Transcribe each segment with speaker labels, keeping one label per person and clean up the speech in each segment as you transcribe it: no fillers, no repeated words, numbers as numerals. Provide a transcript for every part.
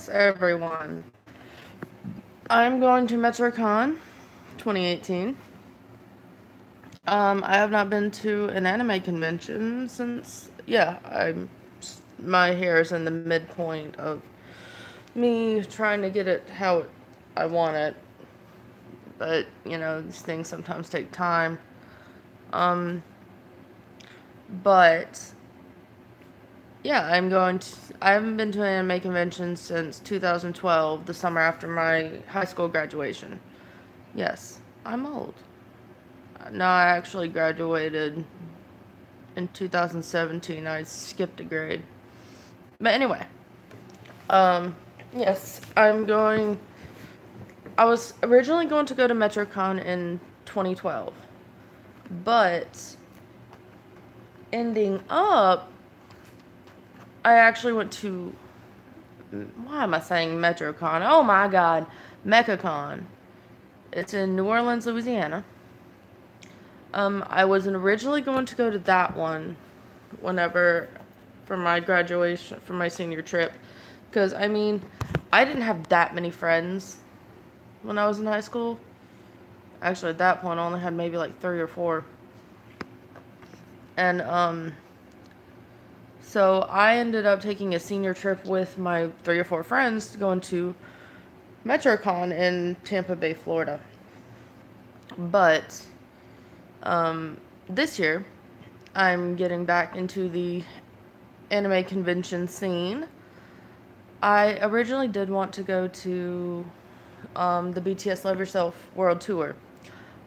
Speaker 1: everyone. I'm going to Metrocon 2018. I have not been to an anime convention since, my hair is in the midpoint of me trying to get it how I want it. But, these things sometimes take time. Um, but, yeah, I haven't been to an anime convention since 2012, the summer after my high school graduation. Yes, I'm old. No, I actually graduated in 2017. I skipped a grade. But anyway, um, yes, I was originally going to go to Metrocon in 2012, but ending up, I actually went to, why am I saying Metrocon? Oh my god, Mechacon. It's in New Orleans, Louisiana. I was originally going to go to that one whenever for my graduation, for my senior trip. Because, I didn't have that many friends when I was in high school. Actually, at that point, I only had maybe like 3 or 4. And, so I ended up taking a senior trip with my 3 or 4 friends going to Metrocon in Tampa Bay, Florida. But, this year, I'm getting back into the anime convention scene. I originally did want to go to the BTS Love Yourself World Tour,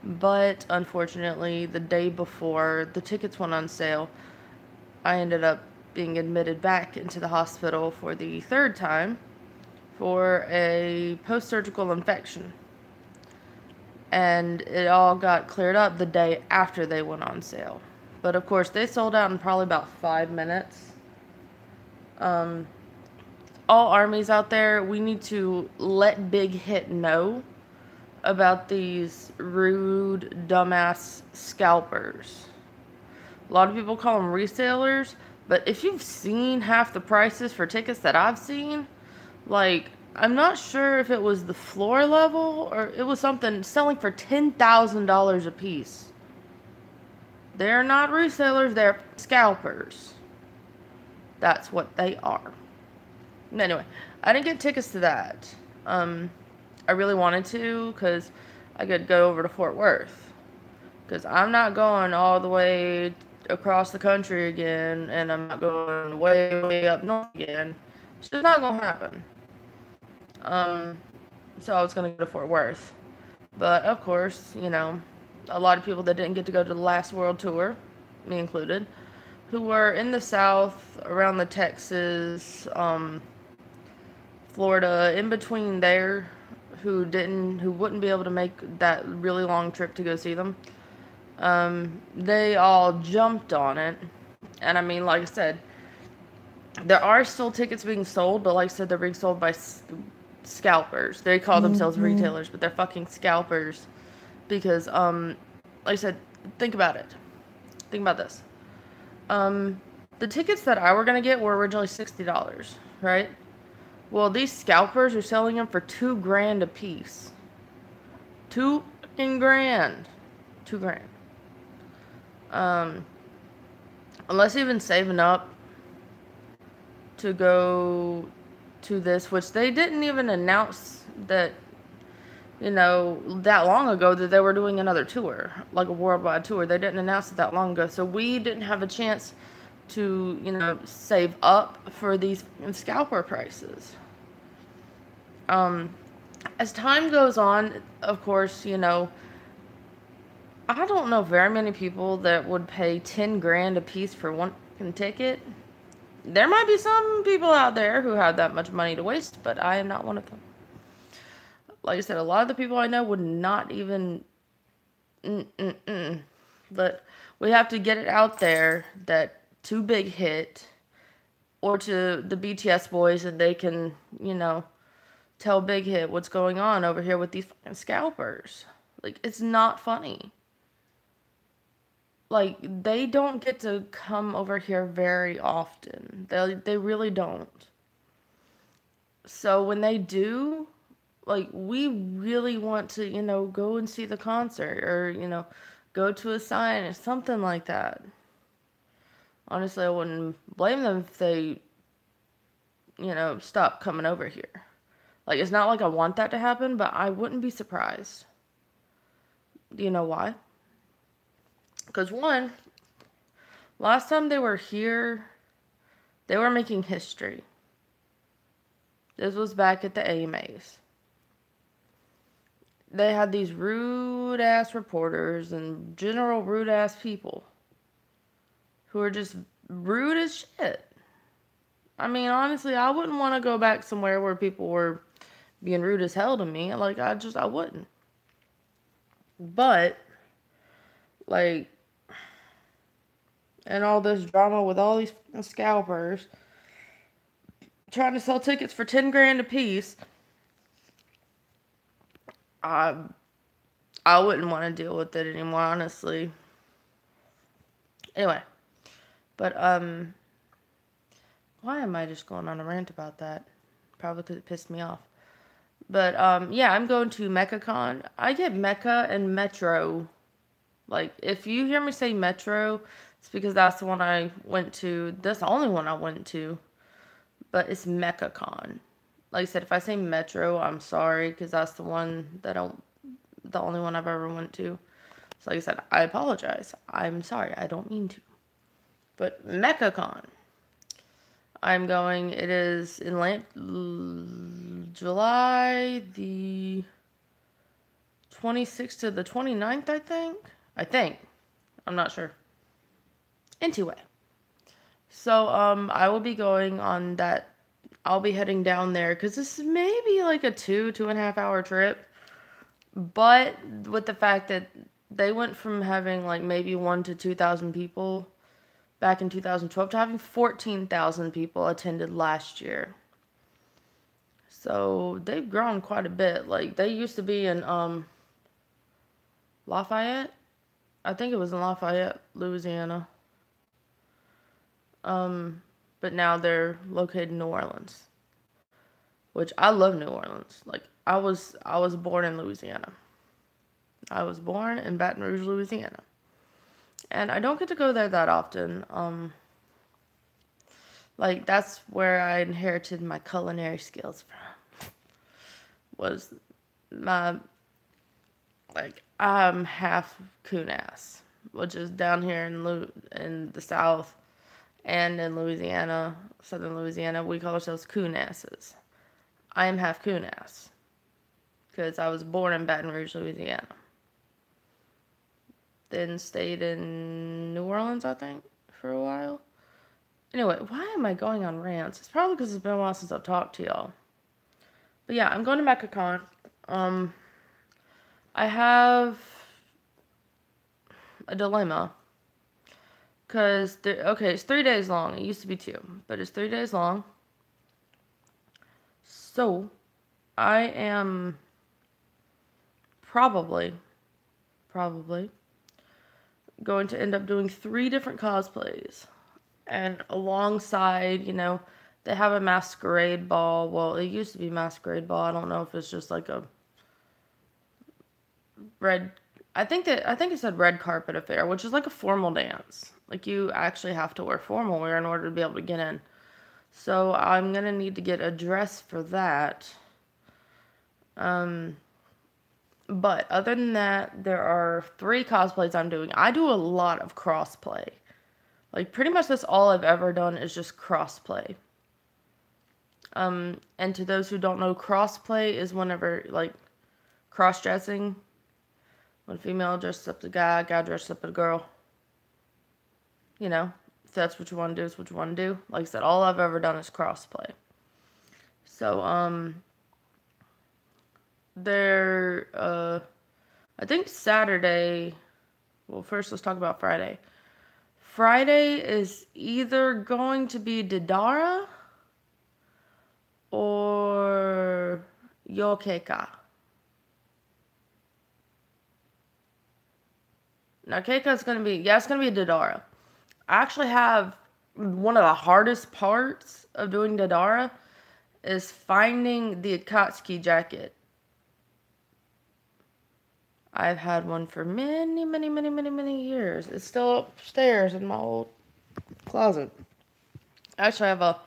Speaker 1: but unfortunately, the day before the tickets went on sale, I ended up being admitted back into the hospital for the third time for a post-surgical infection. And it all got cleared up the day after they went on sale. But of course, they sold out in probably about 5 minutes. All armies out there, we need to let Big Hit know about these rude, dumbass scalpers. A lot of people call them resellers, but if you've seen half the prices for tickets that I've seen, like, I'm not sure if it was the floor level or it was something selling for $10,000 a piece. They're not resellers, they're scalpers. That's what they are. Anyway, I didn't get tickets to that. I really wanted to because I could go over to Fort Worth. Because I'm not going all the way across the country again, and I'm not going way, way up north again. It's just not going to happen. So I was going to go to Fort Worth. But, of course, a lot of people that didn't get to go to the last world tour, me included, who were in the South, around the Texas, Florida, in between there, who wouldn't be able to make that really long trip to go see them. They all jumped on it. And like I said, there are still tickets being sold, but like I said, they're being sold by scalpers. They call themselves retailers, but they're fucking scalpers. Because, like I said, think about it. Think about this. The tickets that I were going to get were originally $60, right? Well, these scalpers are selling them for $2,000 a piece. $2 fucking grand. $2,000. Unless you've been saving up to go to this, which they didn't even announce that, that long ago that they were doing another tour, like a worldwide tour. They didn't announce it that long ago, so we didn't have a chance to, save up for these scalper prices. As time goes on, of course, I don't know very many people that would pay $10,000 a piece for one ticket. There might be some people out there who have that much money to waste, but I am not one of them. Like I said, a lot of the people I know would not even... But we have to get it out there that to Big Hit or to the BTS boys, and they can, tell Big Hit what's going on over here with these fucking scalpers. Like, it's not funny. Like, they don't get to come over here very often. They really don't. So when they do, like, we really want to, go and see the concert or, go to a sign or something like that. Honestly, I wouldn't blame them if they, stop coming over here. Like, it's not like I want that to happen, but I wouldn't be surprised. Do you know why? Because, one, last time they were here, they were making history. This was back at the AMAs. They had these rude ass reporters and general rude ass people who are just rude as shit. I mean, honestly, I wouldn't want to go back somewhere where people were being rude as hell to me. Like, I wouldn't. But, like, and all this drama with all these scalpers trying to sell tickets for 10 grand a piece, I wouldn't want to deal with it anymore, honestly. Anyway, but, why am I just going on a rant about that? Probably because it pissed me off. But, yeah, I'm going to Metrocon. I get Mecca and Metro. Like, if you hear me say Metro, it's because that's the one I went to. That's the only one I went to. But it's Metrocon. Like I said, if I say Metro, I'm sorry, because that's the one the only one I've ever went to. So like I said, I apologize. I'm sorry. I don't mean to. But Metrocon. I'm going, it is in July the 26th to the 29th, I think. I'm not sure. Anyway. So, I will be going on that. I'll be heading down there because this is maybe like a 2.5 hour trip. But with the fact that they went from having like maybe 1,000 to 2,000 people back in 2012 to having 14,000 people attended last year. So they've grown quite a bit. Like, they used to be in Lafayette. I think it was in Lafayette, Louisiana. But now they're located in New Orleans, which I love New Orleans. Like, I was born in Louisiana. I was born in Baton Rouge, Louisiana. And I don't get to go there that often. Like, that's where I inherited my culinary skills from. Was my, like, I'm half Coonass, which is down here in the South and in Louisiana, Southern Louisiana. We call ourselves Coonasses. I am half Coonass because I was born in Baton Rouge, Louisiana. Then stayed in New Orleans, I think, for a while. Anyway, why am I going on rants? It's probably because it's been a while since I've talked to y'all. But yeah, I'm going to Metrocon. I have a dilemma. Because, okay, it's 3 days long. It used to be 2, but it's 3 days long. So, I am probably going to end up doing 3 different cosplays. And alongside, they have a masquerade ball. Well, it used to be masquerade ball. I don't know if it's just like a red, I think it said red carpet affair, which is like a formal dance. Like, you actually have to wear formal wear in order to be able to get in. So I'm going to need to get a dress for that. But other than that, there are 3 cosplays I'm doing. I do a lot of crossplay. Like, pretty much that's all I've ever done is just crossplay. And to those who don't know, crossplay is whenever, like, cross-dressing. When a female dresses up as a guy, guy dresses up as a girl. If that's what you want to do, it's what you want to do. Like I said, all I've ever done is crossplay. So, I think Saturday, well, first let's talk about Friday. Friday is either going to be Didara or Yokeka. Now, Keika's going to be, it's going to be Didara. I actually have one of the hardest parts of doing Didara is finding the Akatsuki jacket. I've had one for many years. It's still upstairs in my old closet. Actually, I have a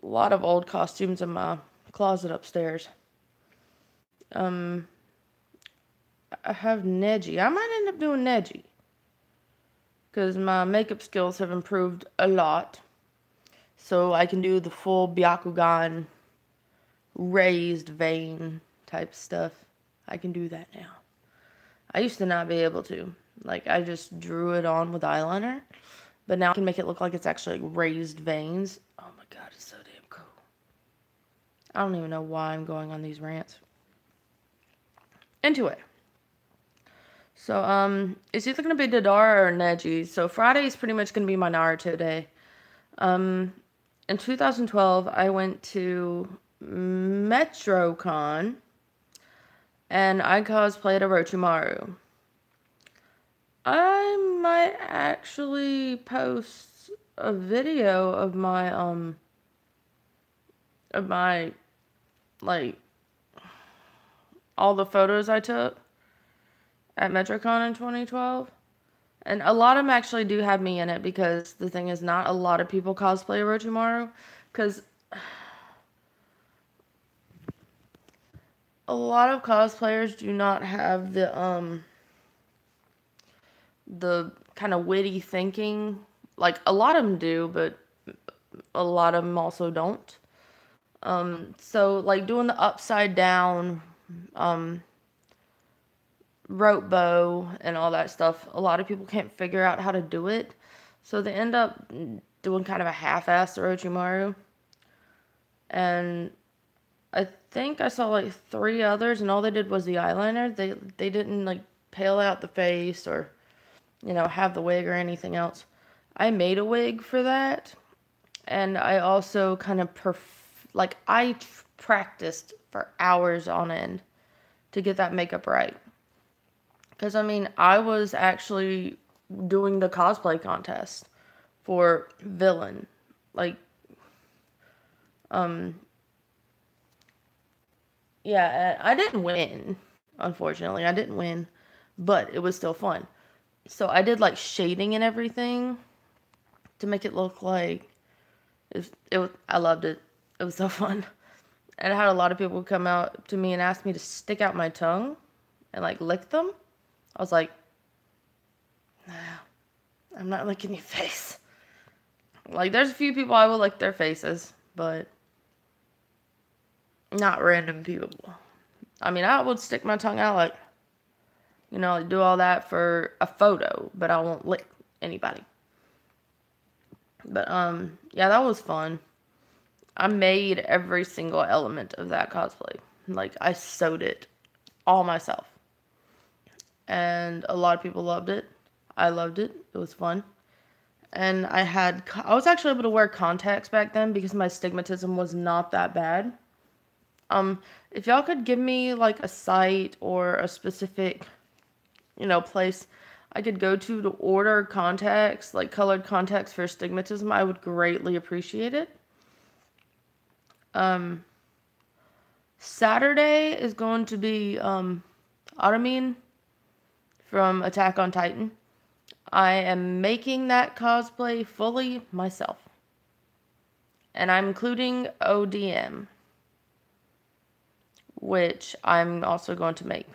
Speaker 1: lot of old costumes in my closet upstairs. I have Neji. I might end up doing Neji, because my makeup skills have improved a lot. So I can do the full Byakugan raised vein type stuff. I can do that now. I used to not be able to. Like, I just drew it on with eyeliner. But now I can make it look like it's actually like raised veins. Oh my god, it's so damn cool. I don't even know why I'm going on these rants. Anyway. So, it's either going to be Dadara or Neji. So Friday is pretty much going to be my Naruto day. In 2012, I went to Metrocon. And I cosplayed Orochimaru. I might actually post a video of my, like, all the photos I took at Metrocon in 2012. And a lot of them actually do have me in it, because the thing is, not a lot of people cosplay Orochimaru, because a lot of cosplayers do not have the kind of witty thinking. Like, a lot of them do, but a lot of them also don't. So, like, doing the upside down, rope bow and all that stuff, a lot of people can't figure out how to do it. So they end up doing kind of a half-assed Orochimaru. And I think I saw like 3 others, and all they did was the eyeliner. They didn't like pale out the face or, you know, have the wig or anything else. I made a wig for that, and I also kind of I practiced for hours on end to get that makeup right. Because I mean, I was actually doing the cosplay contest for villain, like, yeah, I didn't win, unfortunately. I didn't win, but it was still fun. So I did like shading and everything to make it look like I loved it. It was so fun. And I had a lot of people come out to me and ask me to stick out my tongue and like lick them. I was like, nah, I'm not licking your face. Like, there's a few people I will lick their faces, but not random people. I mean, I would stick my tongue out, like, you know, like do all that for a photo, but I won't lick anybody. But, yeah, that was fun. I made every single element of that cosplay. Like, I sewed it all myself. And a lot of people loved it. I loved it. It was fun. And I was actually able to wear contacts back then because my astigmatism was not that bad. If y'all could give me like a site or a specific, you know, place I could go to order contacts, like colored contacts for astigmatism, I would greatly appreciate it. Saturday is going to be Automine from Attack on Titan. I am making that cosplay fully myself. And I'm including ODM, which I'm also going to make.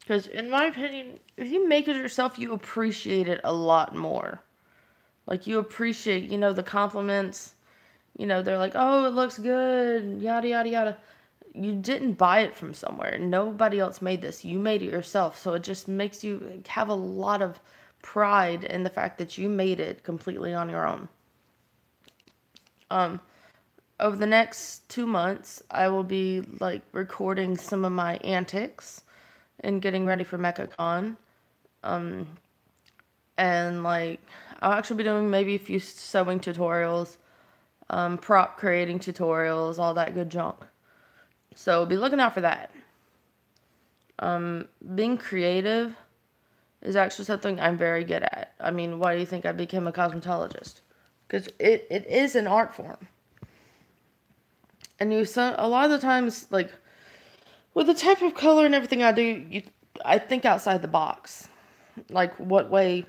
Speaker 1: Because in my opinion, if you make it yourself, you appreciate it a lot more. Like, you appreciate, you know, the compliments. You know, they're like, oh, it looks good, yada, yada, yada. You didn't buy it from somewhere. Nobody else made this. You made it yourself. So it just makes you have a lot of pride in the fact that you made it completely on your own. Over the next 2 months, I will be, like, recording some of my antics and getting ready for Metrocon. And, like, I'll actually be doing maybe a few sewing tutorials, prop creating tutorials, all that good junk. So be looking out for that. Being creative is actually something I'm very good at. I mean, why do you think I became a cosmetologist? Because it is an art form. And a lot of the times, like, with the type of color and everything I do, I think outside the box. Like, what way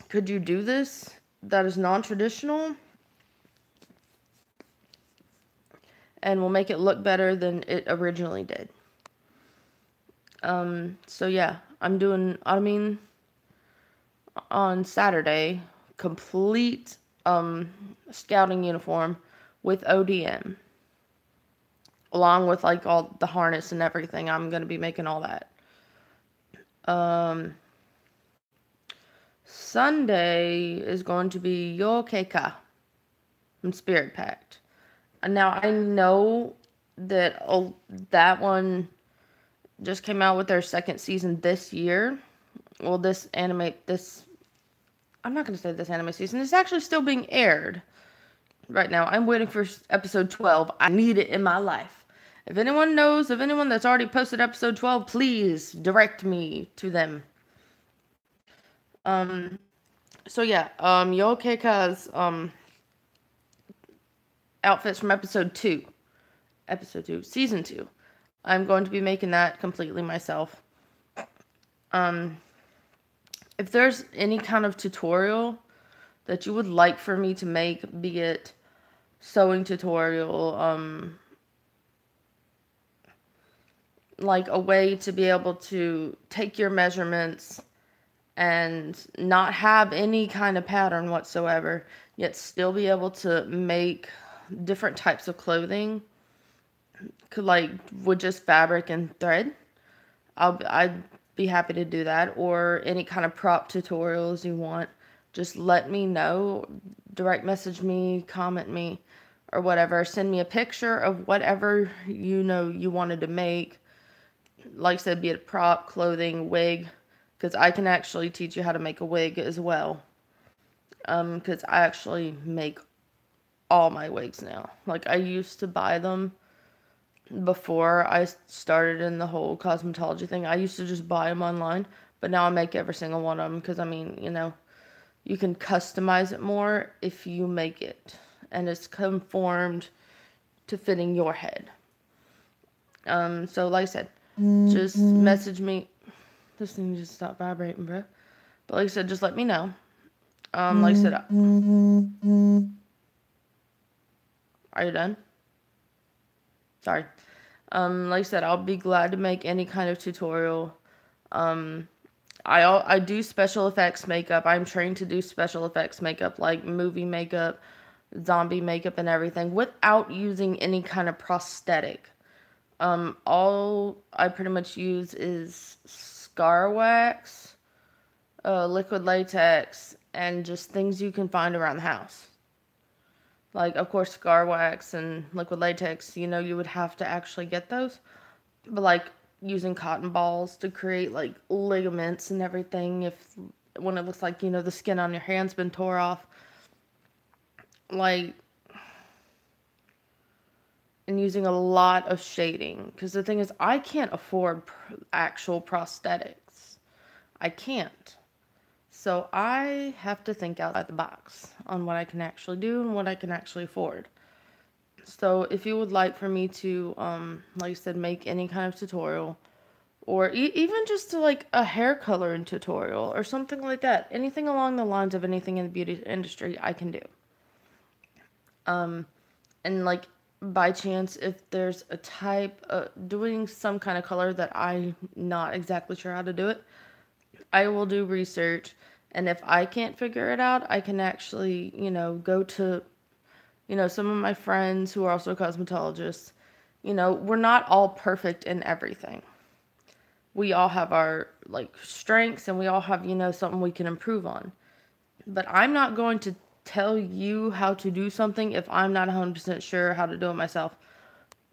Speaker 1: could you do this that is non-traditional and will make it look better than it originally did? So yeah, I'm doing Autumn on Saturday, complete scouting uniform with ODM, along with like all the harness and everything. I'm gonna be making all that. Sunday is going to be Yokeika from Spirit Pact. And now I know that one just came out with their second season this year. Well, I'm not going to say this anime season. It's actually still being aired right now. I'm waiting for episode 12. I need it in my life. If anyone knows of anyone that's already posted episode 12, please direct me to them. So yeah, Yokeika's outfits from episode 2, season 2. I'm going to be making that completely myself. If there's any kind of tutorial that you would like for me to make, be it sewing tutorial, like a way to be able to take your measurements and not have any kind of pattern whatsoever, yet still be able to make different types of clothing, like with just fabric and thread, I'd be happy to do that. Or any kind of prop tutorials you want, just let me know. Direct message me, comment me, or whatever. Send me a picture of whatever you wanted to make. Like I said, be it prop, clothing, wig, because I can actually teach you how to make a wig as well. Because I actually make all my wigs now. Like, I used to buy them before I started in the whole cosmetology thing. I used to just buy them online, but now I make every single one of them because, I mean, you can customize it more if you make it and it's conformed to fitting your head. So like I said, just message me. This thing just stopped vibrating, bro. But like I said, just let me know. Like I said, are you done? Sorry. Like I said, I'll be glad to make any kind of tutorial. I do special effects makeup. I'm trained to do special effects makeup, like movie makeup, zombie makeup, and everything, without using any kind of prosthetic. All I pretty much use is scar wax, liquid latex, and just things you can find around the house. Like, of course, scar wax and liquid latex, you would have to actually get those. But, like, using cotton balls to create, like, ligaments and everything, when it looks like, the skin on your hand's been tore off. Like, and using a lot of shading. Because the thing is, I can't afford actual prosthetics. I can't. So I have to think outside the box on what I can actually do and what I can actually afford. So if you would like for me to, like I said, make any kind of tutorial, or even just like a hair coloring tutorial or something like that, anything along the lines of anything in the beauty industry, I can do. And like by chance, if there's a type doing some kind of color that I'm not exactly sure how to do it, I will do research. And if I can't figure it out, I can actually, go to, some of my friends who are also cosmetologists. We're not all perfect in everything. We all have our, like, strengths, and we all have, something we can improve on. But I'm not going to tell you how to do something if I'm not 100% sure how to do it myself.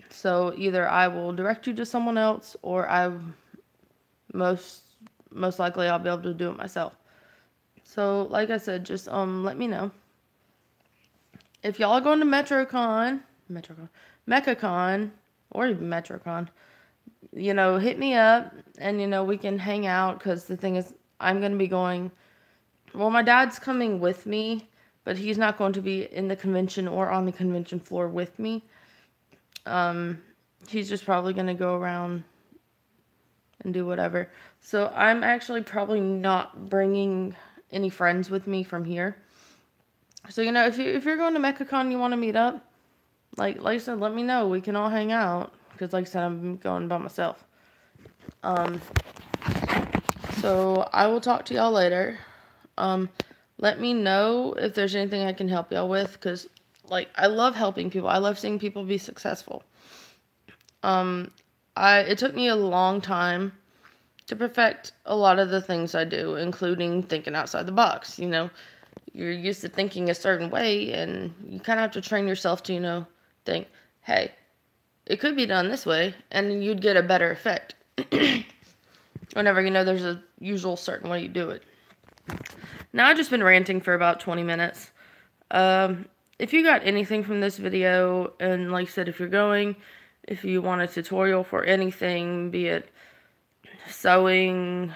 Speaker 1: So either I will direct you to someone else, or most likely I'll be able to do it myself. So, like I said, just let me know. If y'all are going to Metrocon, or even Metrocon, hit me up, and, we can hang out, because the thing is, I'm going to be going, well, my dad's coming with me, but he's not going to be in the convention or on the convention floor with me. He's just probably going to go around and do whatever. So I'm actually probably not bringing any friends with me from here. So, you know, if you're going to Metrocon and you want to meet up, like I said, let me know. We can all hang out. Because, like I said, I'm going by myself. So I will talk to y'all later. Let me know if there's anything I can help y'all with. Because, like, I love helping people. I love seeing people be successful. It took me a long time to perfect a lot of the things I do, including thinking outside the box. You know, you're used to thinking a certain way, and you kind of have to train yourself to, you know, think, hey, it could be done this way, and you'd get a better effect. Whenever, you know, there's a usual certain way you do it. Now, I've just been ranting for about 20 minutes. If you got anything from this video, and like I said, if you want a tutorial for anything, be it sewing,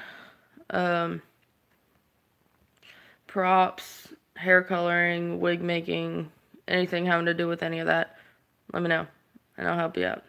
Speaker 1: props, hair coloring, wig making, anything having to do with any of that, let me know, and I'll help you out.